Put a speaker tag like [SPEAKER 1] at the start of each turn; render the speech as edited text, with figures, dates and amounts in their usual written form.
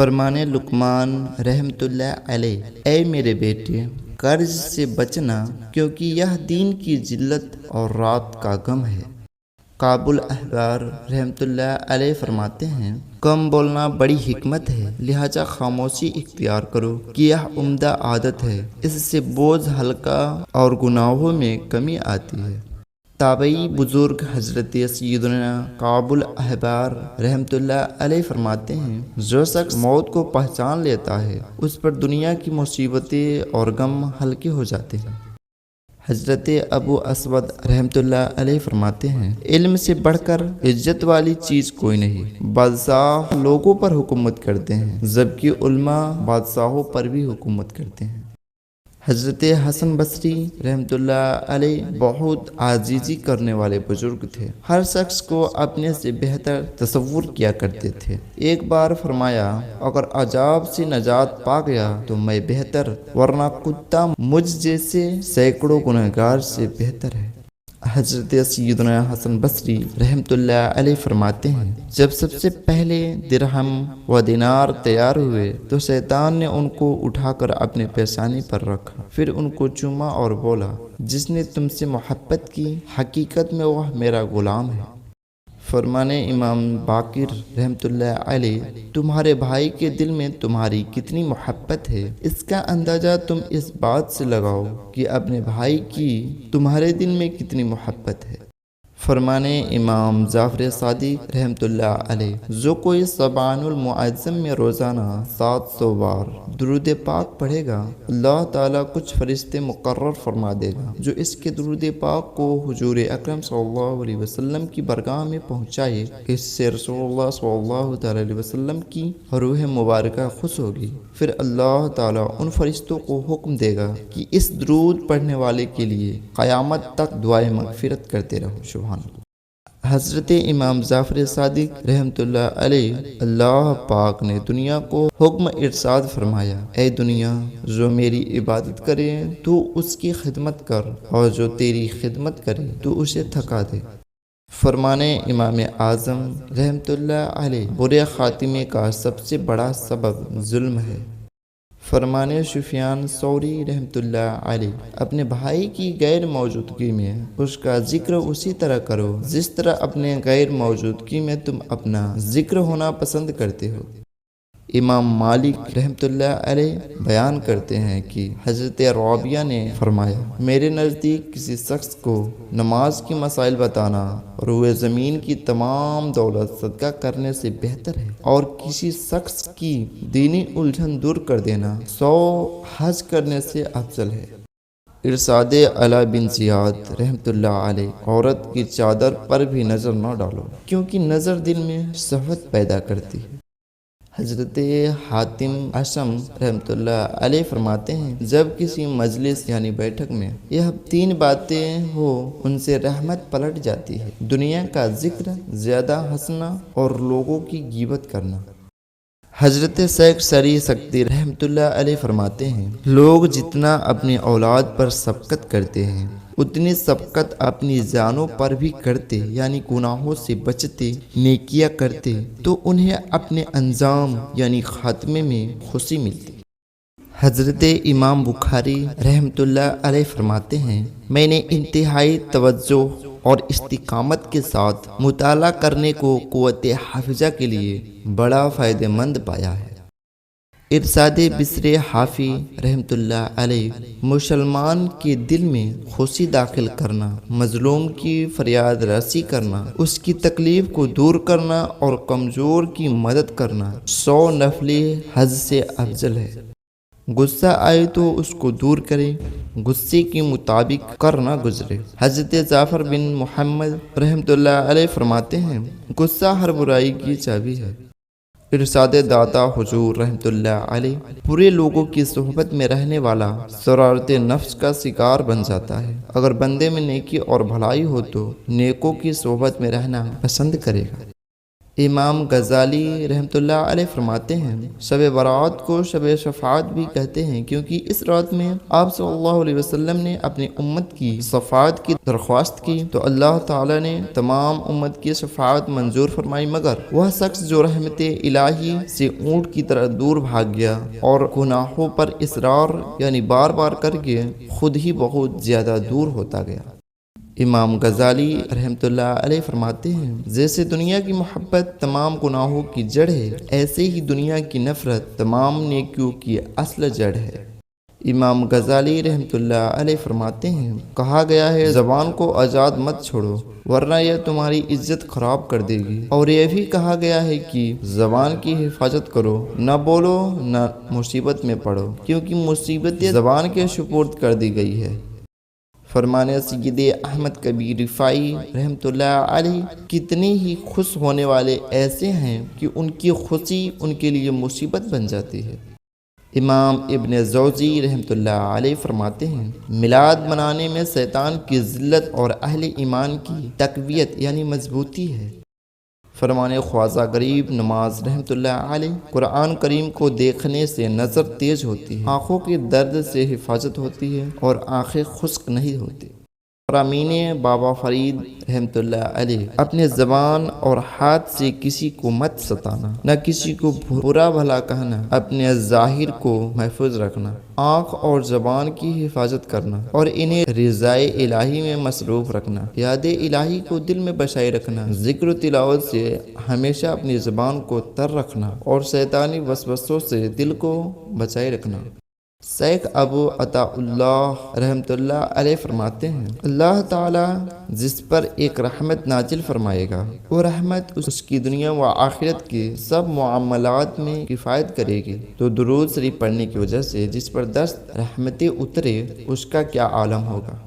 [SPEAKER 1] فرمانے لقمان رحمۃ اللہ علیہ، اے میرے بیٹے، قرض سے بچنا، کیونکہ یہ دین کی ذلت اور رات کا غم ہے۔ کعب الاحبار رحمۃ اللہ علیہ فرماتے ہیں، کم بولنا بڑی حکمت ہے، لہذا خاموشی اختیار کرو کہ یہ عمدہ عادت ہے، اس سے بوجھ ہلکا اور گناہوں میں کمی آتی ہے۔ تابعی بزرگ حضرت سیدنا کعب الاحبار رحمۃ اللہ علیہ فرماتے ہیں، جو شخص موت کو پہچان لیتا ہے اس پر دنیا کی مصیبتیں اور غم ہلکے ہو جاتے ہیں۔ حضرت ابو اسود رحمۃ اللہ علیہ فرماتے ہیں، علم سے بڑھ کر عزت والی چیز کوئی نہیں۔ بادشاہ لوگوں پر حکومت کرتے ہیں، جبکہ علماء بادشاہوں پر بھی حکومت کرتے ہیں۔ حضرت حسن بصری رحمۃ اللہ علیہ بہت عاجزی کرنے والے بزرگ تھے، ہر شخص کو اپنے سے بہتر تصور کیا کرتے تھے۔ ایک بار فرمایا، اگر عذاب سے نجات پا گیا تو میں بہتر، ورنہ کتا مجھ جیسے سینکڑوں گنہگار سے بہتر ہے۔ حضرت سیدنا حسن بصری رحمۃ اللہ علیہ فرماتے ہیں، جب سب سے پہلے درہم و دینار تیار ہوئے تو شیطان نے ان کو اٹھا کر اپنے پیشانی پر رکھا، پھر ان کو چوما اور بولا، جس نے تم سے محبت کی حقیقت میں وہ میرا غلام ہے۔ فرمانے امام باقر رحمۃ اللہ علیہ، تمہارے بھائی کے دل میں تمہاری کتنی محبت ہے، اس کا اندازہ تم اس بات سے لگاؤ کہ اپنے بھائی کی تمہارے دل میں کتنی محبت ہے۔ فرمانے امام جعفر صادق رحمۃ اللہ علیہ، جو کوئی سبحان المعظم میں روزانہ 700 بار درود پاک پڑھے گا، اللہ تعالیٰ کچھ فرشتے مقرر فرما دے گا جو اس کے درود پاک کو حضور اکرم صلی اللہ علیہ وسلم کی بارگاہ میں پہنچائے۔ اس سے رسول اللہ صلی اللہ تعالیٰ علیہ وسلم کی روح مبارکہ خوش ہوگی، پھر اللہ تعالیٰ ان فرشتوں کو حکم دے گا کہ اس درود پڑھنے والے کے لیے قیامت تک دعائے مغفرت کرتے رہو۔ سبحان اللہ۔ حضرت امام جعفر صادق رحمۃ اللہ علیہ، اللہ پاک نے دنیا کو حکم ارشاد فرمایا، اے دنیا، جو میری عبادت کرے تو اس کی خدمت کر، اور جو تیری خدمت کرے تو اسے تھکا دے۔ فرمانے امام اعظم رحمۃ اللہ علیہ، برے خاتمے کا سب سے بڑا سبب ظلم ہے۔ فرمانے سفیان ثوری رحمۃ اللہ علیہ، اپنے بھائی کی غیر موجودگی میں اس کا ذکر اسی طرح کرو جس طرح اپنے غیر موجودگی میں تم اپنا ذکر ہونا پسند کرتے ہو۔ امام مالک رحمۃ اللہ علیہ بیان کرتے ہیں کہ حضرت رابعہ نے فرمایا، میرے نزدیک کسی شخص کو نماز کی مسائل بتانا روئے زمین کی تمام دولت صدقہ کرنے سے بہتر ہے، اور کسی شخص کی دینی الجھن دور کر دینا 100 حج کرنے سے افضل ہے۔ ارشاد علا بن زیاد رحمۃ اللہ علیہ، عورت کی چادر پر بھی نظر نہ ڈالو، کیونکہ نظر دل میں شہوت پیدا کرتی ہے۔ حضرت حاتم اشم رحمۃ اللہ علیہ فرماتے ہیں، جب کسی مجلس یعنی بیٹھک میں یہ 3 باتیں ہو، ان سے رحمت پلٹ جاتی ہے، دنیا کا ذکر، زیادہ ہنسنا اور لوگوں کی غیبت کرنا۔ حضرت شیخ سری سکتی رحمۃ اللہ علیہ فرماتے ہیں، لوگ جتنا اپنی اولاد پر شفقت کرتے ہیں اتنی شفقت اپنی جانوں پر بھی کرتے، یعنی گناہوں سے بچتے، نیکیاں کرتے تو انہیں اپنے انجام یعنی خاتمے میں خوشی ملتی۔ حضرت امام بخاری رحمۃ اللہ علیہ فرماتے ہیں، میں نے انتہائی توجہ اور استقامت کے ساتھ مطالعہ کرنے کو قوت حافظہ کے لیے بڑا فائدہ مند پایا ہے۔ ارشاد بصر حافی رحمۃ اللہ علیہ، مسلمان کے دل میں خوشی داخل کرنا، مظلوم کی فریاد رسی کرنا، اس کی تکلیف کو دور کرنا اور کمزور کی مدد کرنا 100 نفلی حج سے افضل ہے۔ غصہ آئے تو اس کو دور کرے، غصے کے مطابق کرنا گزرے۔ حضرت جعفر بن محمد رحمۃ اللہ علیہ فرماتے ہیں، غصہ ہر برائی کی چابی ہے۔ ارشاد داتا حضور رحمۃ اللہ علیہ، برے لوگوں کی صحبت میں رہنے والا شرارت نفس کا شکار بن جاتا ہے، اگر بندے میں نیکی اور بھلائی ہو تو نیکوں کی صحبت میں رہنا پسند کرے گا۔ امام غزالی رحمۃ اللہ علیہ فرماتے ہیں شب برات کو شب شفاعت بھی کہتے ہیں، کیونکہ اس رات میں آپ صلی اللہ علیہ وسلم نے اپنی امت کی شفاعت کی درخواست کی تو اللہ تعالی نے تمام امت کی شفاعت منظور فرمائی، مگر وہ شخص جو رحمت الہی سے اونٹ کی طرح دور بھاگ گیا اور گناہوں پر اصرار یعنی بار بار کر کے خود ہی بہت زیادہ دور ہوتا گیا۔ امام غزالی رحمۃ اللہ علیہ فرماتے ہیں جیسے دنیا کی محبت تمام گناہوں کی جڑ ہے، ایسے ہی دنیا کی نفرت تمام نیکیوں کی اصل جڑ ہے۔ امام غزالی رحمۃ اللہ علیہ فرماتے ہیں کہا گیا ہے زبان کو آزاد مت چھوڑو ورنہ یہ تمہاری عزت خراب کر دے گی، اور یہ بھی کہا گیا ہے کہ زبان کی حفاظت کرو، نہ بولو نہ مصیبت میں پڑو، کیونکہ مصیبت زبان کے سپرد کر دی گئی ہے۔ فرمانے سید احمد کبیر رفاعی رحمۃ اللہ علیہ کتنے ہی خوش ہونے والے ایسے ہیں کہ ان کی خوشی ان کے لیے مصیبت بن جاتی ہے۔ امام ابن جوزی رحمۃ اللہ علیہ فرماتے ہیں میلاد منانے میں شیطان کی ذلت اور اہل ایمان کی تقویت یعنی مضبوطی ہے۔ فرمانے خواجہ غریب نواز رحمۃ اللہ علیہ قرآن کریم کو دیکھنے سے نظر تیز ہوتی ہے، آنکھوں کے درد سے حفاظت ہوتی ہے اور آنکھیں خشک نہیں ہوتی۔ فرامین بابا فرید رحمۃ اللہ علیہ اپنے زبان اور ہاتھ سے کسی کو مت ستانا، نہ کسی کو برا بھلا کہنا، اپنے ظاہر کو محفوظ رکھنا، آنکھ اور زبان کی حفاظت کرنا اور انہیں رضائے الہی میں مصروف رکھنا، یاد الہی کو دل میں بسائے رکھنا، ذکر و تلاوت سے ہمیشہ اپنی زبان کو تر رکھنا اور شیطانی وسوسوں سے دل کو بچائے رکھنا۔ شیخ ابو عطا اللہ رحمۃ اللہ علیہ فرماتے ہیں اللہ تعالیٰ جس پر ایک رحمت نازل فرمائے گا وہ رحمت اس کی دنیا و آخرت کے سب معاملات میں کفایت کرے گی، تو درود شریف پڑھنے کی وجہ سے جس پر 10 رحمتیں اترے اس کا کیا عالم ہوگا۔